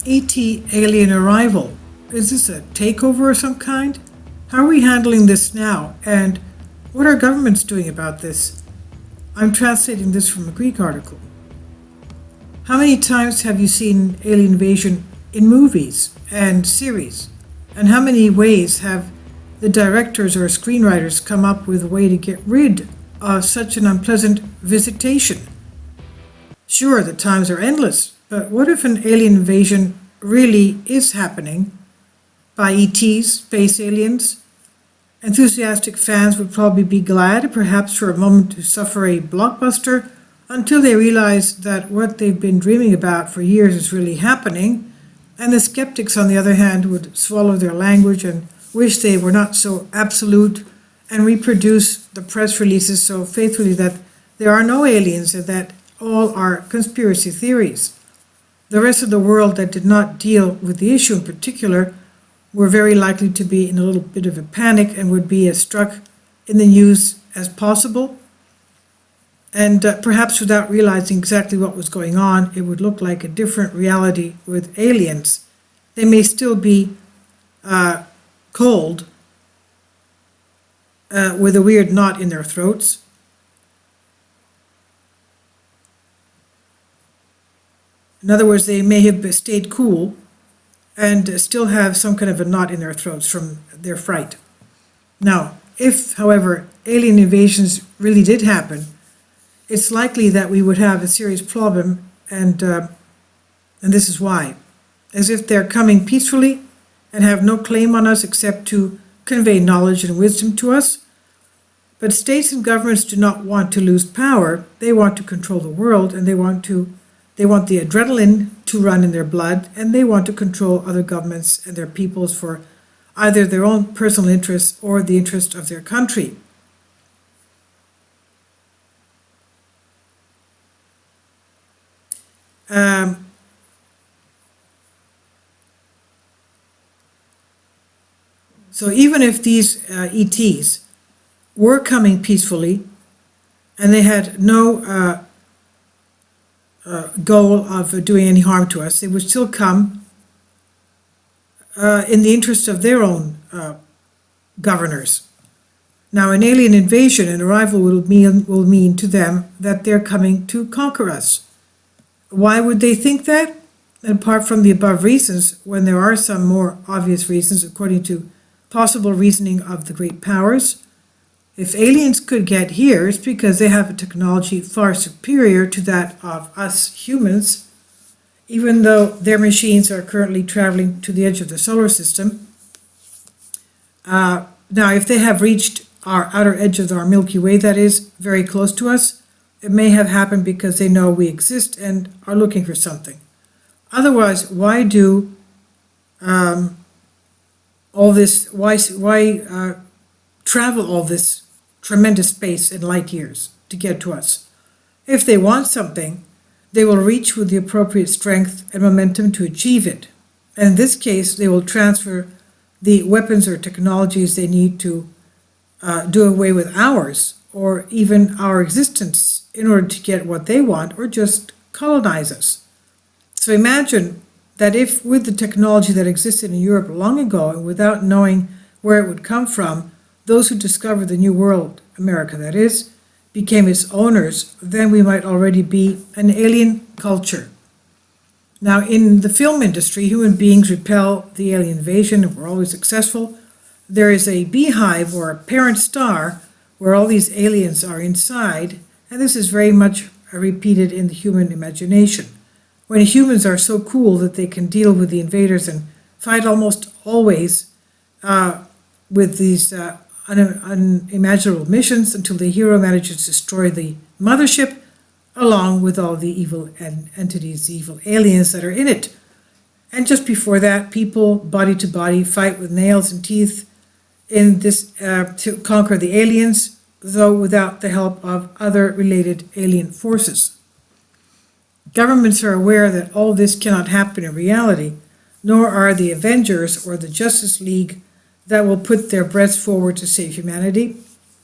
ET alien arrival. Is this a takeover of some kind? How are we handling this now? And what are governments doing about this? I'm translating this from a Greek article. How many times have you seen alien invasion in movies and series? And how many ways have the directors or screenwriters come up with a way to get rid of such an unpleasant visitation? Sure, the times are endless, but what if an alien invasion really is happening by ETs, space aliens? Enthusiastic fans would probably be glad, perhaps for a moment, to suffer a blockbuster until they realize that what they've been dreaming about for years is really happening, and the skeptics, on the other hand, would swallow their language and wish they were not so absolute and reproduce the press releases so faithfully that there are no aliens and that all are conspiracy theories. The rest of the world that did not deal with the issue in particular were very likely to be in a little bit of a panic and would be as struck in the news as possible. And perhaps without realizing exactly what was going on, it would look like a different reality with aliens. They may still be cold with a weird knot in their throats. In other words, they may have stayed cool and still have some kind of a knot in their throats from their fright. Now, if, however, alien invasions really did happen, it's likely that we would have a serious problem, and this is why. As if they're coming peacefully and have no claim on us except to convey knowledge and wisdom to us. But states and governments do not want to lose power. They want to control the world, and they want the adrenaline to run in their blood, and they want to control other governments and their peoples for either their own personal interests or the interest of their country. So even if these ETs were coming peacefully and they had no goal of doing any harm to us, they would still come in the interest of their own governors. Now, an alien invasion and arrival will mean to them that they're coming to conquer us. Why would they think that? Apart from the above reasons, when there are some more obvious reasons according to possible reasoning of the great powers, if aliens could get here, it's because they have a technology far superior to that of us humans, even though their machines are currently traveling to the edge of the solar system. Now, if they have reached our outer edge of our Milky Way, that is, very close to us, it may have happened because they know we exist and are looking for something. Otherwise, why do all this? Why travel all this tremendous space in light years to get to us? If they want something, they will reach with the appropriate strength and momentum to achieve it. And in this case, they will transfer the weapons or technologies they need to do away with ours, or even our existence, in order to get what they want, or just colonize us. So imagine that if, with the technology that existed in Europe long ago, and without knowing where it would come from, those who discovered the New World, America that is, became its owners, then we might already be an alien culture. Now, in the film industry, human beings repel the alien invasion and we're always successful. There is a beehive or a parent star where all these aliens are inside, and this is very much repeated in the human imagination. When humans are so cool that they can deal with the invaders and fight almost always with these unimaginable missions until the hero manages to destroy the mothership along with all the evil entities, the evil aliens that are in it. And just before that, people, body to body, fight with nails and teeth in this to conquer the aliens, though without the help of other related alien forces. Governments are aware that all this cannot happen in reality, nor are the Avengers or the Justice League that will put their breaths forward to save humanity.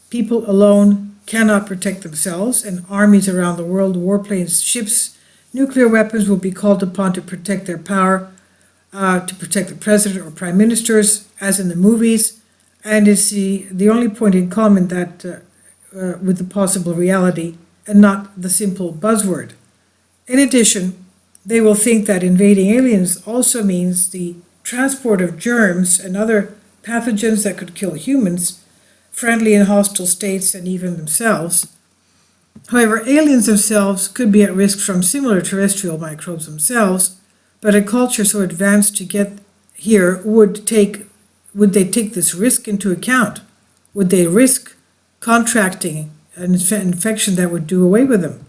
People alone cannot protect themselves, and armies around the world, warplanes, ships, nuclear weapons will be called upon to protect their power to protect the president or prime ministers, as in the movies, and is the only point in common that with the possible reality and not the simple buzzword. In addition, they will think that invading aliens also means the transport of germs and other pathogens that could kill humans, friendly and hostile states, and even themselves. However, aliens themselves could be at risk from similar terrestrial microbes themselves, but a culture so advanced to get here would they take this risk into account? Would they risk contracting an infection that would do away with them?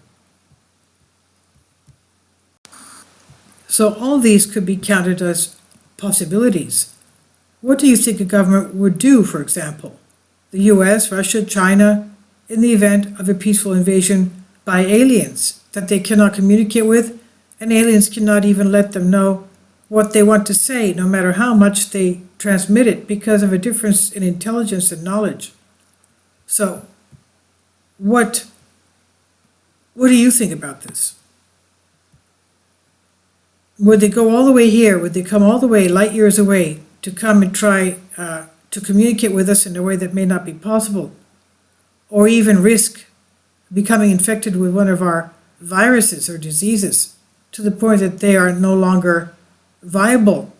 So all these could be counted as possibilities. What do you think a government would do, for example? The US, Russia, China, in the event of a peaceful invasion by aliens that they cannot communicate with, and aliens cannot even let them know what they want to say, no matter how much they transmit it, because of a difference in intelligence and knowledge. So, what do you think about this? Would they go all the way here? Would they come all the way, light years away, to come and try to communicate with us in a way that may not be possible? Or even risk becoming infected with one of our viruses or diseases to the point that they are no longer viable?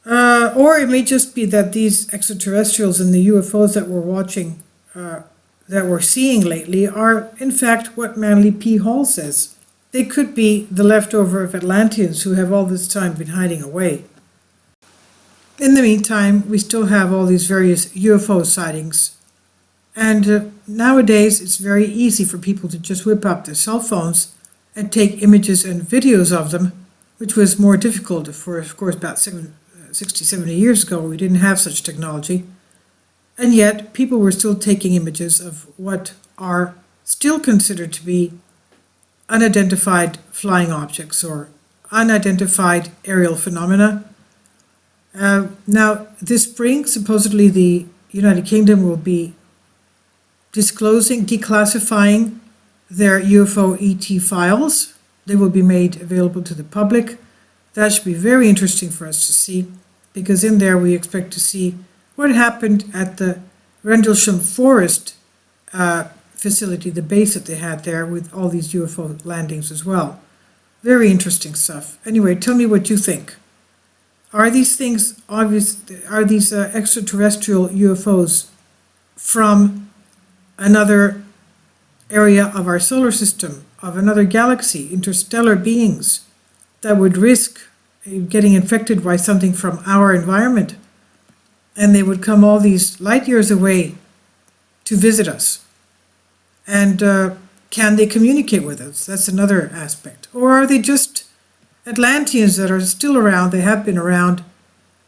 Or it may just be that these extraterrestrials and the UFOs that we're watching, that we're seeing lately, are in fact what Manly P. Hall says. They could be the leftover of Atlanteans who have all this time been hiding away. In the meantime, we still have all these various UFO sightings. And nowadays, it's very easy for people to just whip up their cell phones and take images and videos of them, which was more difficult for, of course, about 60, 70 years ago. We didn't have such technology. And yet, people were still taking images of what are still considered to be unidentified flying objects or unidentified aerial phenomena. Now, this spring, supposedly the United Kingdom will be declassifying their UFO ET files. They will be made available to the public. That should be very interesting for us to see, because in there we expect to see what happened at the Rendlesham Forest facility, the base that they had there with all these UFO landings as well. Very interesting stuff. Anyway, tell me what you think. Are these things obvious? Are these extraterrestrial UFOs from another area of our solar system, of another galaxy, interstellar beings that would risk getting infected by something from our environment, and they would come all these light years away to visit us? And can they communicate with us? That's another aspect. Or are they just Atlanteans that are still around? They have been around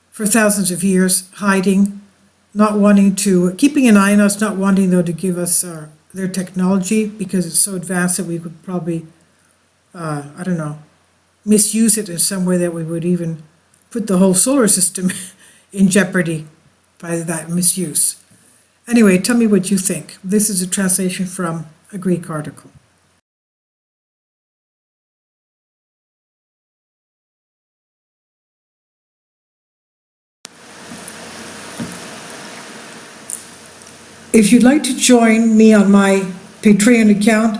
for thousands of years, hiding, not wanting to, keeping an eye on us, not wanting, though, to give us their technology because it's so advanced that we could probably, misuse it in some way that we would even put the whole solar system in jeopardy by that misuse. Anyway, tell me what you think. This is a translation from a Greek article. If you'd like to join me on my Patreon account,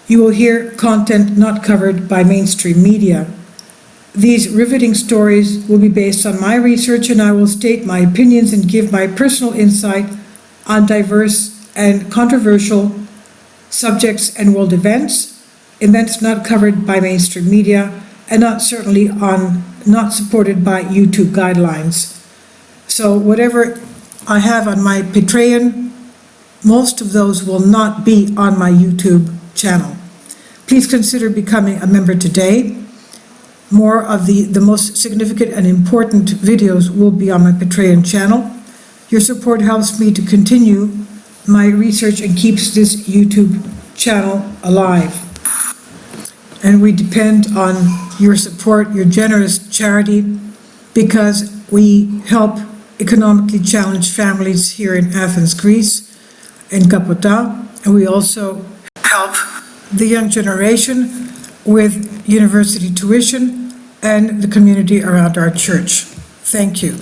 you will hear content not covered by mainstream media. These riveting stories will be based on my research, and I will state my opinions and give my personal insight on diverse and controversial subjects and world events not covered by mainstream media, and not supported by YouTube guidelines. So whatever I have on my Patreon, most of those will not be on my YouTube channel. Please consider becoming a member today. More of the most significant and important videos will be on my Patreon channel. Your support helps me to continue my research and keeps this YouTube channel alive. And we depend on your support, your generous charity, because we help economically challenged families here in Athens, Greece, in Kapota, and we also help the young generation with university tuition and the community around our church. Thank you.